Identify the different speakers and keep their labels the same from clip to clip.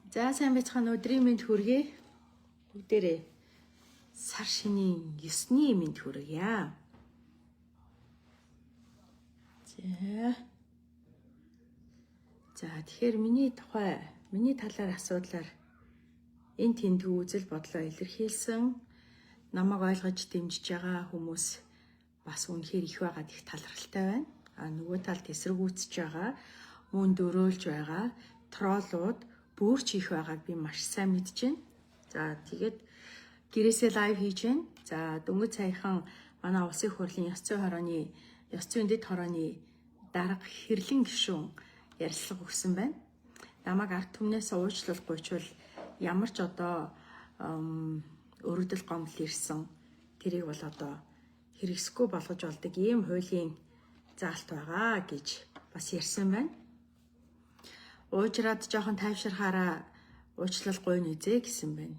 Speaker 1: За сайн байцгаана өдрийн мэнд хүргэе. Бүгдээрээ сар шинийн 9-ний мэнд хүргье. За тэгэхээр миний талаар асуудлаар энэ тэмдэг үзэл бодлоо илэрхийлсэн намайг ойлгож дэмжиж байгаа хүмүүс бас үнэхээр их байгаад их талархалтай байна. Нөгөө талд эсэргүүцэж байгаа, мөн дөрөөлж байгаа троллууд бүрч их байгааг би маш сайн мэдж байна. За тэгээд гэрээсээ лайв хийж байна. За дөнгөж саяхан манай улсын хурлын ёс зүйн дэд хорооны дарга хэрлэн гишүүн ярилцлага өгсөн байна. Намайг ард түмнээс уучлалгүйчвал ямар ч одоо өргөдөл гомдол ирсэн тэрийг бол одоо хэрэгсэхгүй болгож болдог ийм хуулийн заалт байгаа гэж бас ярьсан байна. Уужраад жоохон тайвширхаараа уучлалгүй нүзээ гэсэн байна.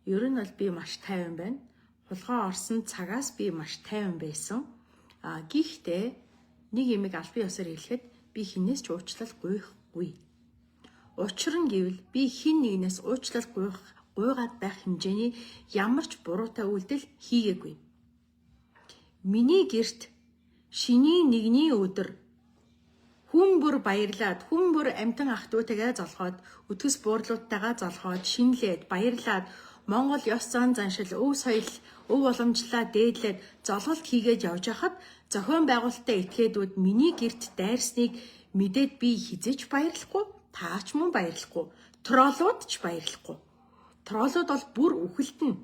Speaker 1: Ер нь бол би маш тайван байна. Хулгай орсон цагаас би маш тайван байсан. Гэхдээ нэг юмыг аль бие усаар хэлэхэд би хинээс ч уучлал гуйхгүй. Учир нь гэвэл би хин нэгнээс уучлал гуйгаад байх хэмжээний ямар ч буруутай үйлдэл хийгээгүй. Миний гэрт шинийн нэгний өдөр хүн бүр баярлаад, хүн бүр амтан ах トゥ утэйгээ золгоод, өтгөс буурлуудтайгаа золгоод, шинлээд, баярлаад, Монгол ёс зан заншил, өв соёл, өв уламжлалаа дээдлээд золголт хийгээд явж хахад зохион байгуулалттай этгээдүүд миний гэрт дайрсныг мэдээд би хизэж баярлахгүй, таач мөн баярлахгүй, троллууд ч баярлахгүй. Троллууд бол бүр үхэлтэн.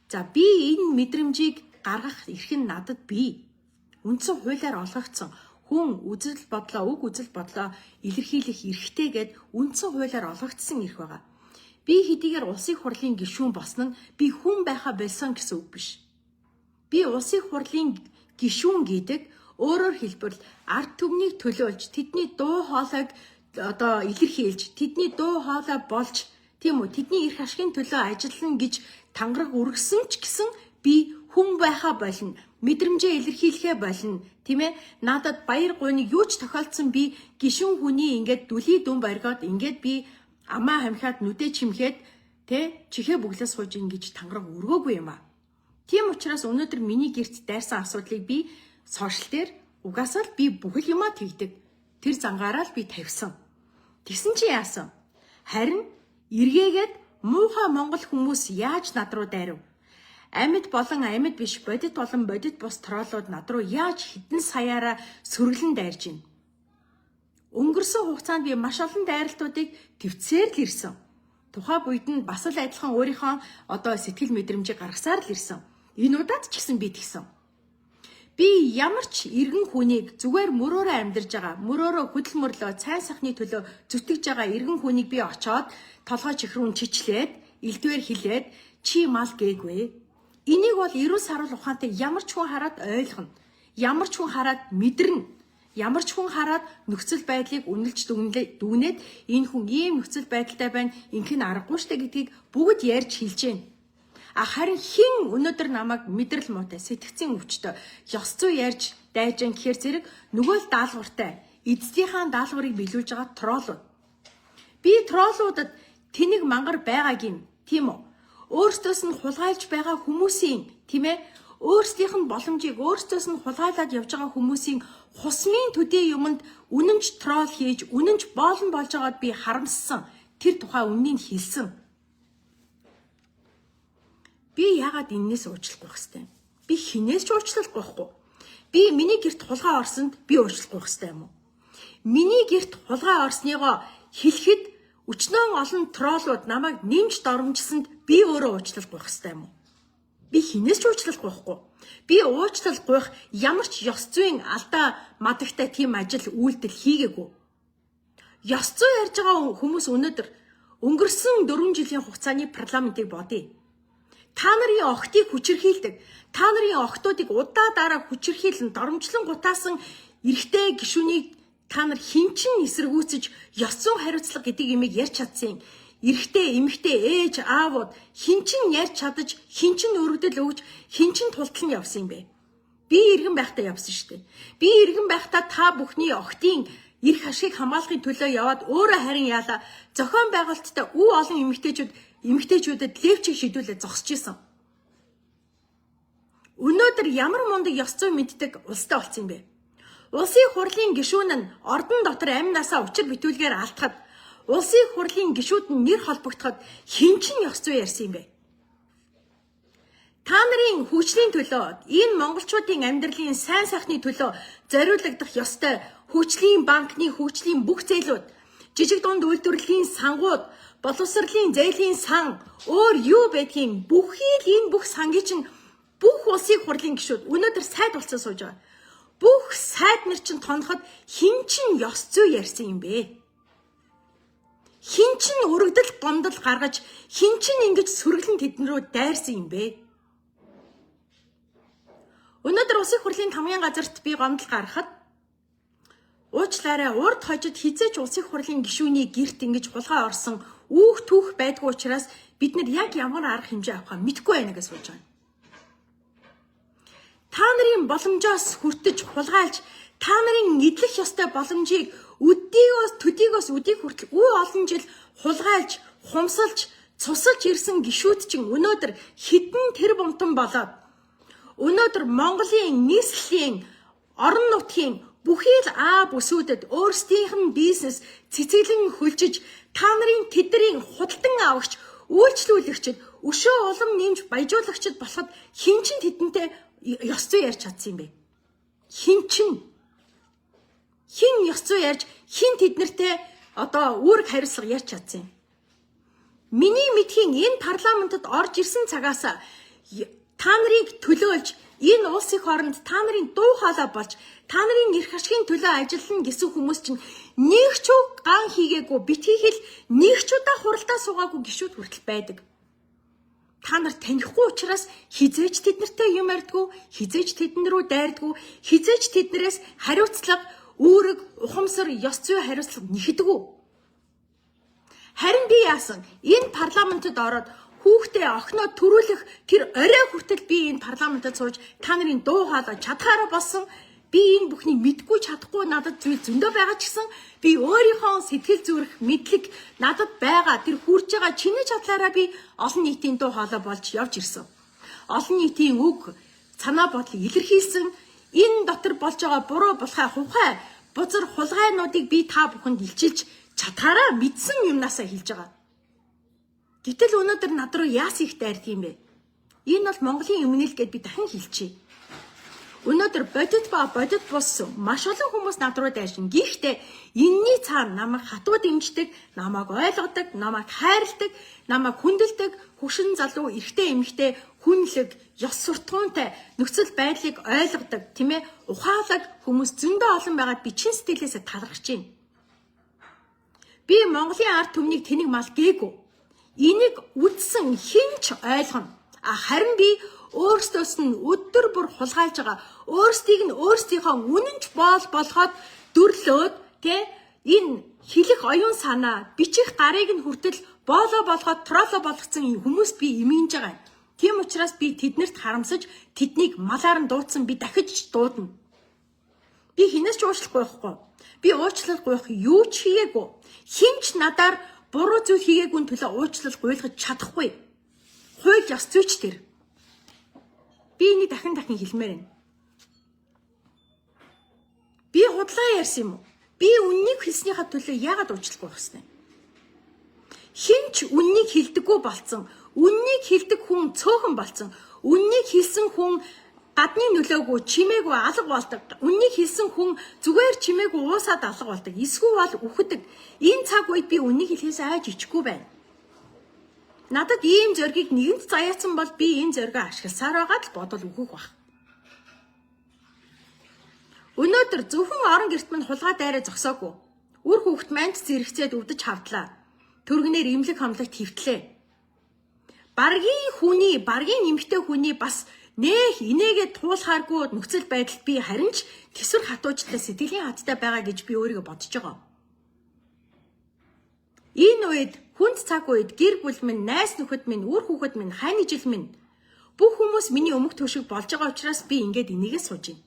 Speaker 1: За би энэ мэдрэмжийг гаргах эрх нь надад бий. Үндсэн хуулиар олгогдсон хүн уг үзэл бодлоо илэрхийлэх эрхтэй гэд үндсэн хуулиар олгогдсон эрх байгаа. Би хэдийгээр улсын хурлын гишүүн болсон нь би хүн байхаа болсон гэсэн үг биш. Би улсын хурлын гишүүн гэдэг өөрөөр хэлбэл ард түмнийг төлөөлж, тэдний дуу хоолойг одоо илэрхийлж, тэдний дуу хоолой болж, тийм үү, тэдний эрх ашигын төлөө ажиллана гэж тангараг үргэсэн ч гэсэн би хүн байхаа болно, мэдрэмжээ илэрхийлэхэ болно, тийм ээ? Надад баяр гуйныг юу ч тохиолдсон би гишүүн хүний ингээд дүлий дүн баригод ингээд би амаа хамхиад нүдэ чимхэд чихээ бүглээс сууж ингэж тангараг өргөөгүй юм а. Тийм учраас өнөөдөр миний гэрт дайрсан асуудлыг би сошиал дээр угаасаа л би бүхэл юмаа тэгдэг. Тэр зангаараа л би тавьсан. Тэгсэн чи яасан? Харин эргээгээд муухай монгол хүмүүс яаж над руу дайрав? Амьд болон амьд биш, бодит болон бодит бус троллууд над руу яаж хідэн саяараа сөргөлн дайрж байна? Өнгөрсөн хугацаанд би маш олон дайралтуудыг твцээр л ирсэн. Тухайн үед нь бас л адилхан өөрийнхөө одоо сэтгэл мэдрэмжийг гаргасаар л ирсэн. Энэ удаад ч гэсэн би тэгсэн. Би ямар ч иргэн хүнийг зүгээр мөрөөрөө амьдарж байгаа, мөрөөрөө хөдөл мөрлөө, цайн сахны төлөө зүтгэж байгаа иргэн хүнийг би очоод толгой чихрүүн чичлээд, элдвээр хилээд чи мал гээгүй. Энийг бол эрүүл сарвал ухаантай ямар ч хүн хараад ойлгоно. Ямар ч хүн хараад мэдэрнэ. Ямар ч хүн хараад нөхцөл байдлыг үнэлж дүгнээд энэ хүн ийм нөхцөл байдалтай байна, инхэн аргагүй штэ гэдгийг бүгд ярьж хэлж байна. Харин хэн өнөөдөр намайг мэдрэл муутай, сэтгцийн өвчтөй, ёс зүй ярьж дайжэн гэхээр зэрэг нөгөө л даалгавартай, эцсийнхаа даалгаврыг биелүүлж байгаа троллууд. Би троллуудад тэнэг мангар байгаагийн, тийм үү? Өөрсдөөс нь хулгайлж байгаа хүмүүсийн, тийм ээ? Өөрсдийнх нь боломжийг өөрсдөөс нь хулгайлаад явж байгаа хүмүүсийн хусмын төдий юмд үнэнч тролл хийж, үнэнч боолн болж байгаад би харамссан. Тэр тухай үннийг хэлсэн. Би яагаад энээс уучлах вэ? Би хинээс ч уучлах байхгүй. Би миний гэрт хулгай орсонд би уучлах хэрэгтэй юм уу? Миний гэрт хулгай орсныгоо хэлэхэд өчнөө олон троллууд намайг нэмж доромжсонд би өөрөө уучлах хэрэгтэй юм уу? Би хинээс ч уучлах байхгүй. Би уучлах гуйх ямар ч ёс зүйн алдаа мадагтай тийм ажил үйлдэл хийгээгүй. Ёс зүй ярьж байгаа хүмүүс өнөөдөр өнгөрсөн 4 жилийн хугацааны парламентыг бодъё. Та нарын охтыг хүчирхийлдэг, та нарын охтуудыг удаа дараа хүчирхийлэн доромжлон гутаасан эрэгтэй гишүүнийг та нар хинчин эсэргүүцэж ёс зүйн хариуцлага гэдэг имийг ярьж чадсан. Эрэгтэй, эмэгтэй, ээж, аавууд хинчин ярьж чадаж, хинчин өргөдөл өгж, хинчин тултал нь явсан юм бэ? Би иргэн байхдаа явсан шүү дээ. Би иргэн байхдаа та бүхний охтын эрх ашиг хамгаалахын төлөө яваад өөрөө харин яалаа зохион байгуулалттай олон эмэгтэйчүүдэд левчийг шийдүүлээд зогсож исэн. Өнөөдөр ямар мундаг ёс зүй мэддэг улстай болсон юм бэ? Улсын хурлын гишүүн нь ордон дотор амнасаа учир битүүлгээр алдахад, улсын хурлын гишүүд нь нэр холбогдоход хэн ч ёс зүй ярьсан юм бэ? Та нарын хүчлийн төлөө, энэ монголчуудын амьдралын сайн сайхны төлөө зориулагдах ёстой хүчлийн банкны хүчлийн бүх зээлүүд, жижиг дунд үйлдвэрлэлийн сангууд, боловсролын зээлийн сан, өөр юу байдгийг бүхий л энэ бүх сангийн чинь бүх улсын хурлын гишүүд өнөөдөр сайд болцсон сууж байгаа. Бүх сайд нар чинь тоноход хэн чин ёс зүй ярьсан юм бэ? Хэн чин өргөдөл гомдол гаргаж, хэн чин ингэж сөрөглөн тэдэн рүү дайрсан юм бэ? Өнөөдөр улсын хурлын тамгын газарт би гомдол гаргахад уучлаарай, урд хожид хизээч улсын хурлын гишүүний гэрт ингэж хулгай орсон үүх түүх байдгүй учраас бид нар яг ямар арга хэмжээ авахаа мэдэхгүй байна гэж сууж байгаа. Та нарын боломжоос хүртэж хулгайлж, та нарын эдлэх ёстой боломжийг төдийгөөс өдийг хүртэл олон жил хулгайлж, хумсалж, цусалж ирсэн гишүүд чинь өнөөдөр хідэн тэр бомтон болоод өнөөдөр Монголын нийслэлийн орон нутгийн бүхий л бүсүүдэд өөрсдийнх нь бизнес цэцэглэн хөлжиж, та нарын тэдний худалдан авагч, үйлчлүүлэгчд, өшөө улам нэмж баяжуулагчд болоход хэн ч тэдэнтэй ёс зүй ярьж чадсан юм бэ? Хэн ёс зүй ярьж, хэн тэднэртэй үүрэг хариуцлага ярьж чадсан юм? Миний мэдхийн энэ парламентод орж ирсэн цагаас та нарыг төлөөлж, энэ улсын хооронд та нарын дуу хоолой болж, та нарын эрх ашигын төлөө ажиллана гэсэн хүмүүс чинь нэг ч ган хийгээгүй, битгий хэл нэг ч удаа хуралдаа суугаагүй гишүүд хүртэл байдаг. Та нар танихгүй учраас хизээч тэднэртэй юм ярьдгүй, хизээч тэдэн рүү дайрдгүй, хизээч тэднэрээс хариуцлага, үүрэг, ухамсар, ёс зүй хариуцлага нэхдэггүй. Харин би яасан? Энэ парламентод ороод хүүхдээ охиноо төрүүлэх тэр орой хүртэл би энэ парламентод сууж та нарын дуу хоолой чадхаараа болсон. Би энэ бүхнийг мэдгүй чадахгүй надад зүйл зөндөө байгаа ч гэсэн би өөрийнхөө сэтгэл зүрх мэдлэг надад байгаа тэр хүрж байгаа чиний чадлаараа би олон нийтийн дуу хоолой болж явж ирсэн. Олон нийтийн үг, санаа бодлыг илэрхийлсэн. Энэ дотор болж байгаа буруу ухай, бузар хулгайнуудыг би та бүхэнд илчилж чадхаараа мэдсэн юмнасаа хэлж байгаа. Гэтэл өнөөдөр над руу яас их дайрд юм бэ? Энэ бол Монголын өмнөл гэд би дахин хэлчихье. Өнөөдөр бодит бус маш олон хүмүүс над руу дайршин. Гэхдээ энэний цаана намайг хатуу дэмждэг, намайг ойлгодог, намайг хайрладаг, намайг хүндэлдэг, хөшин залуу, эрэгтэй эмэгтэй, хүнлэг, ёс суртахуунтай нөхцөл байдлыг ойлгодог, тийм ээ, ухаалаг хүмүүс зөндөө олон байгаад би чин сэтгэлээсээ талархаж байна. Би Монголын ард түмнийг тэнэг мал гээгүй. Энийг үдсэн хинч ойлгоно. Харин би өөрсдөөс нь өдөр бүр хулгайлж байгаа. Өөрсдийг нь өөрсдийнхөө үнэнч болгоод дөрлөөд энэ хэлэх оюун санаа, бичих гарыг нь хүртэл боолоо болгоод тролло болгоцсон хүмүүс би имийнж байгаа. Тийм учраас би тэднэрт харамсаж тэднийг малаар нь дуудсан би дахиж дуудана. Би хинээс ч уучлахгүй байхгүй. Би уучлал гуйх юу ч хийгээгүй. Хинч надаар буруу зүйл хийгээгүй төлөө уучлал гуйлгаж чадахгүй. Хууль ёс зүйч тэр. Би энийг дахин хэлмээр байна. Би худлаа ярьсан юм уу? Би үннийг хэлснийхаа төлөө яагаад уучлах гуйх вэ? Хинч үннийг хэлдэггүй болцсон. Үннийг хэлдэг хүн цөөхөн болцсон. Үннийг хэлсэн хүн гадны нөлөөгүй чимээгүй алга болдог. Үннийг хэлсэн хүн зүгээр чимээгүй уусаад алга болдог. Эсвэл үхдэг. Энэ цаг үед би үннийг хэлхээс айж ичгүй байна. Надад ийм зоригийг нэгэнт заяатсан бол би энэ зоригоо ашигласаар байгаа л бодол үхэх баг. Өнөөдөр зөвхөн орон гэрт минь хулгай дайраа зогсоогүй. Үр хүүхэд манд зэрэгцээд өвдөж хавдлаа. Төргнээр имлэг хамлагт хөвтлээ. Баргийн эмэгтэй хүний бас нэх инээгээ туулахааргүй нөхцөл байдалд би харин ч тэсвэр хатуужтай сэтгэлийн хаттай байгаа гэж би өөрийгөө бодож байгаа. Энэ үед хүнд цаг үед гэр бүл минь, найз нөхөд минь, үр хүүхэд минь, хайны жил минь бүх хүмүүс миний өмнөх төшиг болж байгаа учраас би ингээд энийгээ сууж байна.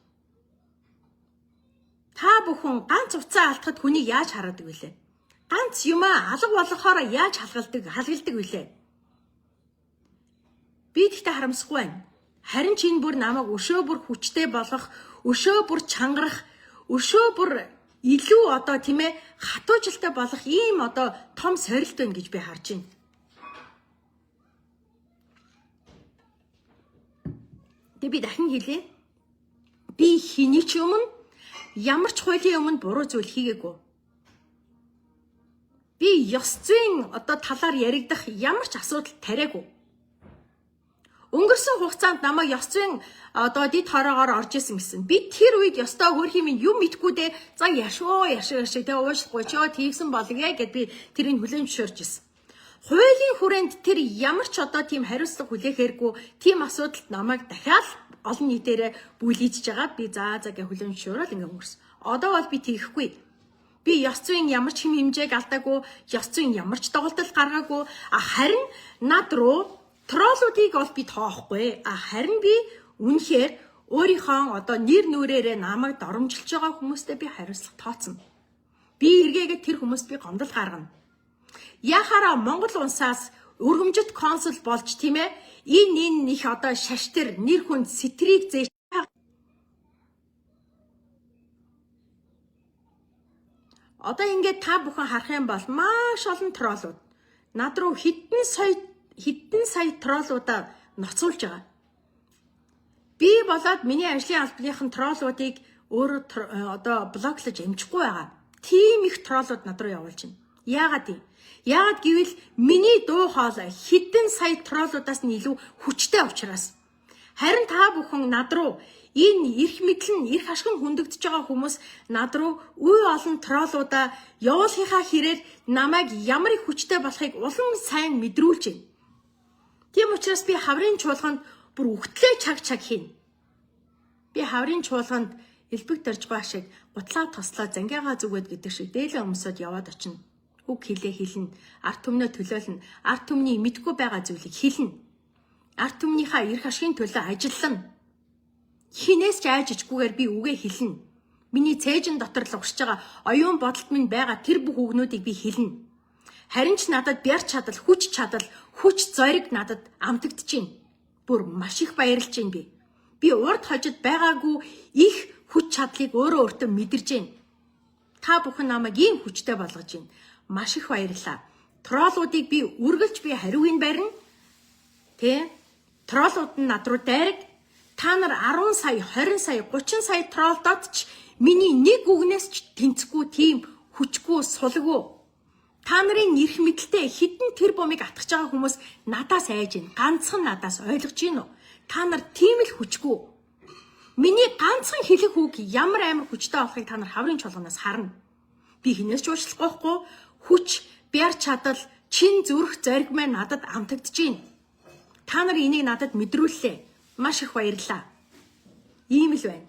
Speaker 1: Та Та бүхэн ганц уцаа алдахад хүнийг яаж хараадаг вүлээ? Ганц юмаа алга болгохоор яаж халгалдаг вүлээ? Би тэгтээ харамсахгүй байна. Харин ч энэ бүр намайг өшөө бүр хүчтэй болох, өшөө бүр чангарах, өшөө бүр илүү одоо тийм ээ хатуужилтай болох ийм одоо том сорилт байна гэж би харж байна. Тэгээ би дахин хэлье. Би хэний ч өмнө ямар ч хуулийн өмнө буруу зүйл хийгээгүй. Би ёс зүйн одоо талаар яригдах ямар ч асуудал тариагүй. Өнгөрсөн хугацаанд намайг ёс зүйн одоо дид хороогоор орж исэн гэсэн. Би тэр үед ёстой хөрхийн минь юм мэдгүй дээ. За яшоо тэгээ уушлахгүй ч тийгсэн болгоё гэд би тэрийг хүлээн зөвшөөрч исэн. Хуулийн хүрээнд тэр ямар ч одоо тийм хариуцлага хүлээхээргүй тийм асуудалд намайг дахиад олон нийтээрээ бүлийжж байгаад би за гэж хүлээн зөвшөөрөл ингээ өнгөрсөн. Одоо бол би тийхгүй. Би ёс зүйн ямар ч хэм хэмжээг алдаагүй, ёс зүйн ямар ч доголдол гаргаагүй. Харин над руу троллуудыг бол би тоохгүй. Харин би үнэхээр өөрийнхөө одоо нэр нүрээрээ намайг доромжилж байгаа хүмүүстэй би хариуцлага тооцно. Би эргээгээд тэр хүмүүст би гомдол гаргана. Яхаараа Монгол улсаас өргөмжит консул болж тийм ээ энэ их одоо шаштар нэр хүнд сэтрийг зээш. Одоо ингээд та бүхэн харах юм бол маш олон троллууд над руу хэдэн сая троллуудаа ноцуулж байгаа. Би болоод миний ажлын албаныхан троллуудыг өөрөө одоо блоклож амжихгүй байгаа. Тийм их троллууд над руу явуулж байна. Яагаад юм? Яагаад гэвэл миний дуу хоолой хэдэн сая троллуудаас нь илүү хүчтэй учраас. Харин та бүхэн над руу энэ эрх мэдлэн эрх ашигн хүндэгдэж байгаа хүмүүс над руу үе олон троллуудаа явуулахынхаа хэрээр намайг ямар их хүчтэй болохыг улам сайн мэдрүүлж байна. Тийм учраас би хаврын чуулганд бүр үхтлээ чаг хийнэ. Би хаврын чуулганд элбэг дөрж байгаа шиг гутлаа тослоо зангиагаа зүгээд гэдэг шиг дээлээ өмсөд яваад очино. Үг хэлнэ, арт түмнээ төлөөлнө, арт түмний мэдгүй байгаа зүйлийг хэлнэ. Арт түмнийхээ эрх ашигын төлөө ажиллана. Хинээс ч айжжгүйгээр би үгээ хэлнэ. Миний цээжин дотор л угсаж байгаа оюун бодолд минь байгаа тэр бүх үгнүүдийг би хэлнэ. Харин ч надад бяр чадал, хүч зориг надад амтагдж байна. Бүр маш их баярлж байна би. Би урд хожид байгаагүй их хүч чадлыг өөрөө өөртөө мэдэрж байна. Та бүхэн намайг ийм хүчтэй болгож байна. Маш их баярлалаа. Троллуудыг би үргэлж би хариуг нь барина. Тэ? Троллууд нь над руу дайраг. Та нар 10 сая, 20 сая, 30 сая троллдод ч миний нэг үгнээс ч тэнцэхгүй тийм хүчгүй, сулгүй. Та нарын эрх мэдэлтэй хідэн тэр бомыг атгах байгаа хүмүүс надаас айж гин. Ганцхан надаас ойлгож гин үү? Та нар тийм л хүчгүй. Миний ганцхан хэлэх үг ямар амар хүчтэй болохыг та нар хаврын чуулганаас харна. Би хинээс ч уучлахгүй. Хүч, бяр чадал, чин зүрх зориг маань надад амтагдж гин. Та нар энийг надад мэдрүүллээ. Маш их баярлалаа. Ийм л байна.